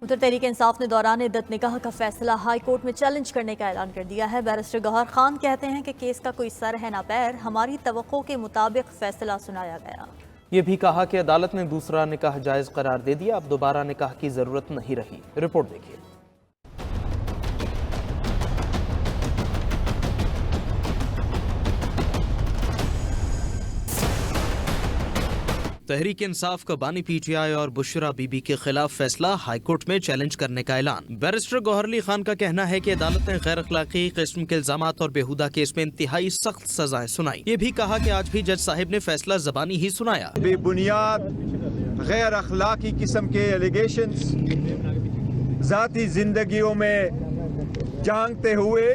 ادھر تحریک انصاف نے دوران عدت نکاح کا فیصلہ ہائی کورٹ میں چیلنج کرنے کا اعلان کر دیا ہے۔ بیرسٹر گوہر خان کہتے ہیں کہ کیس کا کوئی سر ہے نہ پیر، ہماری توقع کے مطابق فیصلہ سنایا گیا۔ یہ بھی کہا کہ عدالت نے دوسرا نکاح جائز قرار دے دیا، اب دوبارہ نکاح کی ضرورت نہیں رہی۔ رپورٹ دیکھیے۔ تحریک انصاف کا بانی پی ٹی آئی اور بشرا بی بی کے خلاف فیصلہ ہائی کورٹ میں چیلنج کرنے کا اعلان۔ بیرسٹر گوہر علی خان کا کہنا ہے کہ عدالت نے غیر اخلاقی قسم کے الزامات اور بیہودہ کیس میں انتہائی سخت سزائیں سنائی۔ یہ بھی کہا کہ آج بھی جج صاحب نے فیصلہ زبانی ہی سنایا۔ بے بنیاد غیر اخلاقی قسم کے ایلیگیشنز ذاتی زندگیوں میں جھانکتے ہوئے،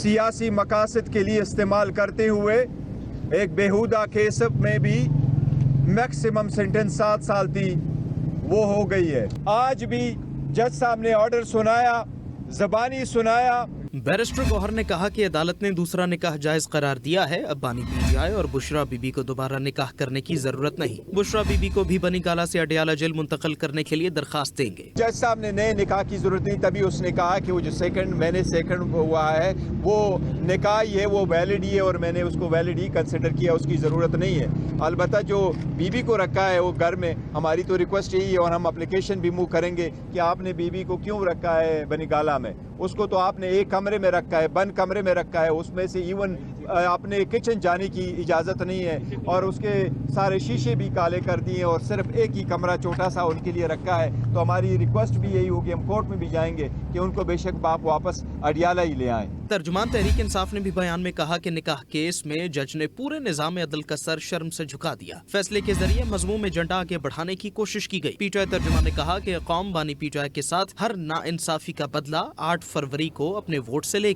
سیاسی مقاصد کے لیے استعمال کرتے ہوئے ایک بیہودہ کیس میں بھی میکسیمم سینٹنس 7 سال تھی وہ ہو گئی ہے۔ آج بھی جج صاحب نے آرڈر سنایا، زبانی سنایا۔ بیرسٹر گوہر نے کہا کہ عدالت نے دوسرا نکاح جائز قرار دیا ہے، اب بانی پی ٹی آئی اور بشرا بی بی کو دوبارہ نکاح کرنے کی ضرورت نہیں۔ بشرا بی بی کو بھی بنی گالہ سے اڈیالہ جیل منتقل کرنے کے لیے درخواست دیں گے۔ جج صاحب نے نئے نکاح کی ضرورت نہیں، تبھی اس نے کہا کہ وہ جو سیکنڈ ہوا ہے وہ نکاح ہی ہے، وہ ویلڈ ہی ہے، اور میں نے اس کو ویلڈ ہی کنسیڈر کیا، اس کی ضرورت نہیں ہے۔ البتہ جو بی بی کو رکھا ہے وہ گھر میں، ہماری تو ریکویسٹ یہی ہے اور ہم اپلیکیشن بھی موو کریں گے کہ آپ نے بی بی کو کیوں رکھا ہے بنی گالہ میں؟ اس کو تو آپ نے ایک کمرے میں رکھا ہے، بند کمرے میں رکھا ہے، اس میں سے ایون اپنے کچن جانے کی اجازت نہیں ہے، اور اس کے سارے شیشے بھی کالے کر دیے ہیں، اور صرف ایک ہی کمرہ چھوٹا سا ان کے لیے رکھا ہے۔ تو ہماری ریکویسٹ بھی یہی ہوگی، ہم کورٹ میں بھی جائیں گے کہ ان کو بے شک باپ واپس اڈیالہ ہی لے آئیں۔ ترجمان تحریک انصاف نے بھی بیان میں کہا کہ نکاح کیس میں جج نے پورے نظام عدل کا سر شرم سے جھکا دیا۔ فیصلے کے ذریعے مضمون میں ایجنڈا آگے بڑھانے کی کوشش کی گئی۔ پی ٹی آئی ترجمان نے کہا کہ قوم بانی پی ٹی آئی کے ساتھ ہر ناانصافی کا بدلہ 8 فروری کو اپنے ووٹ سے لے